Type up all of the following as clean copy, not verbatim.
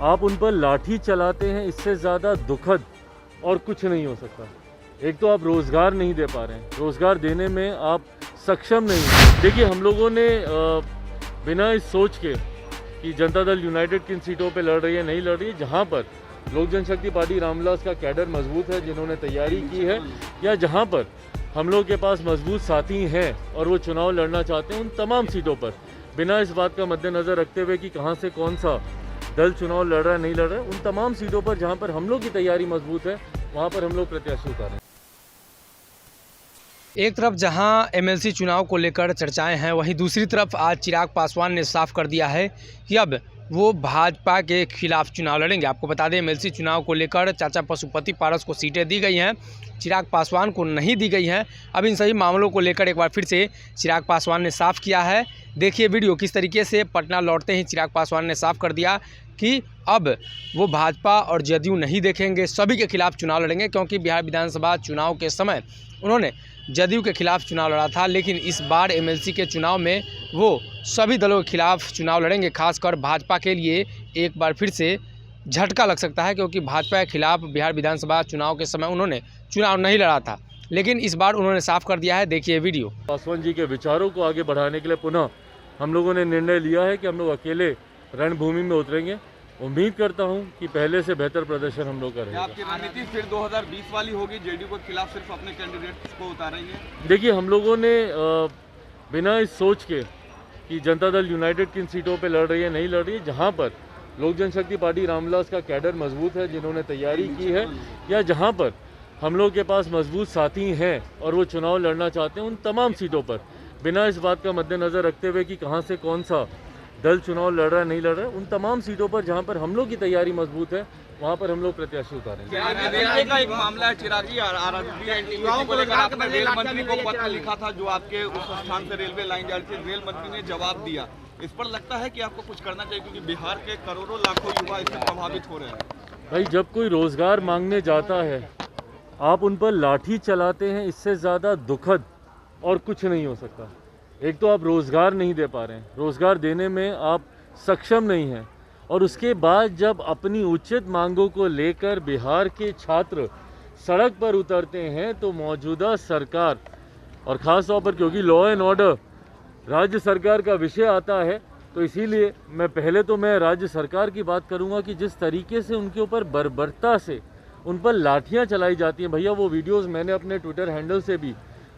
आप उन पर लाठी चलाते हैं, इससे ज़्यादा दुखद और कुछ नहीं हो सकता। एक तो आप रोज़गार नहीं दे पा रहे हैं, रोज़गार देने में आप सक्षम नहीं हैं। देखिए, हम लोगों ने बिना इस सोच के कि जनता दल यूनाइटेड किन सीटों पे लड़ रही है नहीं लड़ रही है, जहाँ पर लोक जनशक्ति पार्टी रामविलास का कैडर मजबूत है, जिन्होंने तैयारी की है, या जहाँ पर हम लोग के पास मजबूत साथी हैं और वो चुनाव लड़ना चाहते हैं, उन तमाम सीटों पर बिना इस बात का मद्देनज़र रखते हुए कि कहाँ से कौन सा दल चुनाव लड़ रहा है नहीं लड़ रहा है, उन तमाम सीटों पर जहाँ पर हम लोग की तैयारी मजबूत है, वहाँ पर हम लोग प्रत्याशी उतारें। एक तरफ जहां एमएलसी चुनाव को लेकर चर्चाएं हैं, वहीं दूसरी तरफ आज चिराग पासवान ने साफ कर दिया है कि अब वो भाजपा के खिलाफ चुनाव लड़ेंगे। आपको बता दें, एमएलसी चुनाव को लेकर चाचा पशुपति पारस को सीटें दी गई हैं, चिराग पासवान को नहीं दी गई हैं। अब इन सभी मामलों को लेकर एक बार फिर से चिराग पासवान ने साफ किया है। देखिए वीडियो, किस तरीके से पटना लौटते ही चिराग पासवान ने साफ कर दिया कि अब वो भाजपा और जदयू नहीं देखेंगे, सभी के खिलाफ चुनाव लड़ेंगे। क्योंकि बिहार विधानसभा चुनाव के समय उन्होंने जदयू के खिलाफ चुनाव लड़ा था, लेकिन इस बार एमएलसी के चुनाव में वो सभी दलों के खिलाफ चुनाव लड़ेंगे। खासकर भाजपा के लिए एक बार फिर से झटका लग सकता है, क्योंकि भाजपा के खिलाफ बिहार विधानसभा चुनाव के समय उन्होंने चुनाव नहीं लड़ा था, लेकिन इस बार उन्होंने साफ कर दिया है। देखिए वीडियो। पासवान जी के विचारों को आगे बढ़ाने के लिए पुनः हम लोगों ने निर्णय लिया है कि हम लोग अकेले रणभूमि में उतरेंगे। उम्मीद करता हूं कि पहले से बेहतर प्रदर्शन हम लोग करेंगे। आपकी रणनीति फिर 2020 वाली होगी, जेडीयू के खिलाफ सिर्फ अपने कैंडिडेट्स को उतारेंगे? देखिए, हम लोगों ने बिना इस सोच के कि जनता दल यूनाइटेड किन सीटों पे लड़ रही है नहीं लड़ रही है, जहाँ पर लोक जनशक्ति पार्टी रामविलास का कैडर मजबूत है, जिन्होंने तैयारी की है, या जहाँ पर हम लोग के पास मजबूत साथी हैं और वो चुनाव लड़ना चाहते हैं, उन तमाम सीटों पर बिना इस बात का मद्देनज़र रखते हुए कि कहाँ से कौन सा दल चुनाव लड़ रहा है नहीं लड़ रहा है, उन तमाम सीटों पर जहां पर हम लोग की तैयारी मजबूत है, वहां पर हम लोग प्रत्याशी उतारेंगे। का एक मामला है चिराग जी, आपने रेल मंत्री को पत्र लिखा था, जो आपके उस स्थान से रेलवे लाइन जा रही थी, रेल मंत्री ने जवाब दिया। इस पर लगता है कि आपको कुछ करना चाहिए, क्योंकि बिहार के करोड़ों लाखों युवा इससे प्रभावित हो रहे हैं। भाई, जब कोई रोजगार मांगने जाता है, आप उन पर लाठी चलाते हैं, इससे ज़्यादा दुखद और कुछ नहीं हो सकता। एक तो आप रोज़गार नहीं दे पा रहे हैं, रोज़गार देने में आप सक्षम नहीं हैं, और उसके बाद जब अपनी उचित मांगों को लेकर बिहार के छात्र सड़क पर उतरते हैं, तो मौजूदा सरकार, और ख़ास तौर पर क्योंकि लॉ एंड ऑर्डर राज्य सरकार का विषय आता है, तो इसीलिए मैं राज्य सरकार की बात करूंगा कि जिस तरीके से उनके ऊपर बर्बरता से उन पर लाठियां चलाई जाती हैं। भैया, वो वीडियोस मैंने अपने ट्विटर हैंडल से भी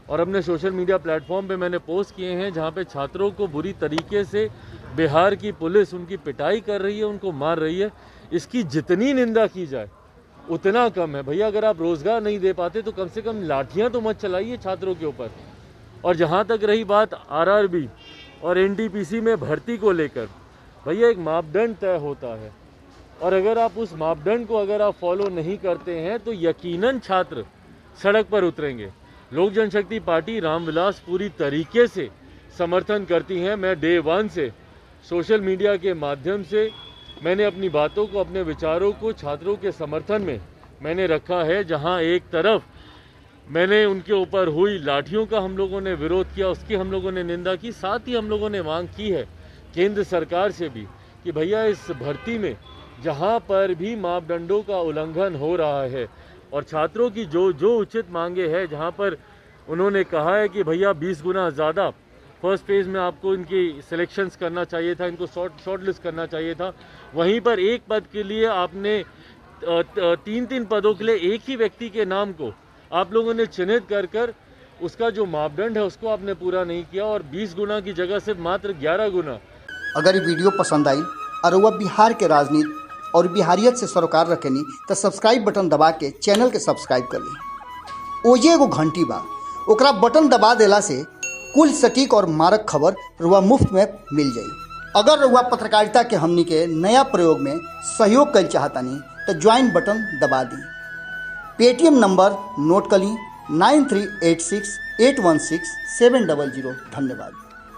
और अपने सोशल मीडिया प्लेटफॉर्म पे मैंने पोस्ट किए हैं, जहां पे छात्रों को बुरी तरीके से बिहार की पुलिस उनकी पिटाई कर रही है, उनको मार रही है। इसकी जितनी निंदा की जाए उतना कम है। भैया, अगर आप रोज़गार नहीं दे पाते तो कम से कम लाठियां तो मत चलाइए छात्रों के ऊपर। और जहां तक रही बात आरआरबी और एनटीपीसी में भर्ती को लेकर, भैया एक मापदंड तय होता है, और अगर आप उस मापदंड को अगर आप फॉलो नहीं करते हैं तो यकीनन छात्र सड़क पर उतरेंगे। लोक जनशक्ति पार्टी रामविलास पूरी तरीके से समर्थन करती हैं। मैं डे 1 से सोशल मीडिया के माध्यम से मैंने अपनी बातों को, अपने विचारों को छात्रों के समर्थन में मैंने रखा है। जहां एक तरफ मैंने उनके ऊपर हुई लाठियों का हम लोगों ने विरोध किया, उसकी हम लोगों ने निंदा की, साथ ही हम लोगों ने मांग की है केंद्र सरकार से भी कि भैया इस भर्ती में जहां पर भी मापदंडों का उल्लंघन हो रहा है और छात्रों की जो उचित मांगे हैं, जहां पर उन्होंने कहा है कि भैया 20 गुना ज़्यादा फर्स्ट फेज़ में आपको इनकी सिलेक्शंस करना चाहिए था, इनको शॉर्ट लिस्ट करना चाहिए था, वहीं पर एक पद के लिए आपने 3 पदों के लिए एक ही व्यक्ति के नाम को आप लोगों ने चिन्हित कर उसका जो मापदंड है उसको आपने पूरा नहीं किया, और 20 गुना की जगह सिर्फ मात्र 11 गुना। अगर ये वीडियो पसंद आई और वह बिहार के राजनीति और बिहारियत से सरोकार रखेनी, तो सब्सक्राइब बटन दबा के चैनल के सब्सक्राइब कर ली। ओजे एगो घंटी बा, ओकरा बटन दबा देला से कुल सटीक और मारक खबर रुआ मुफ्त में मिल जाई। अगर रुआ पत्रकारिता के हमनी के नया प्रयोग में सहयोग कर चाहतानी तो ज्वाइन बटन दबा दी। पेटीएम नंबर नोट कर ली 9386816700। धन्यवाद।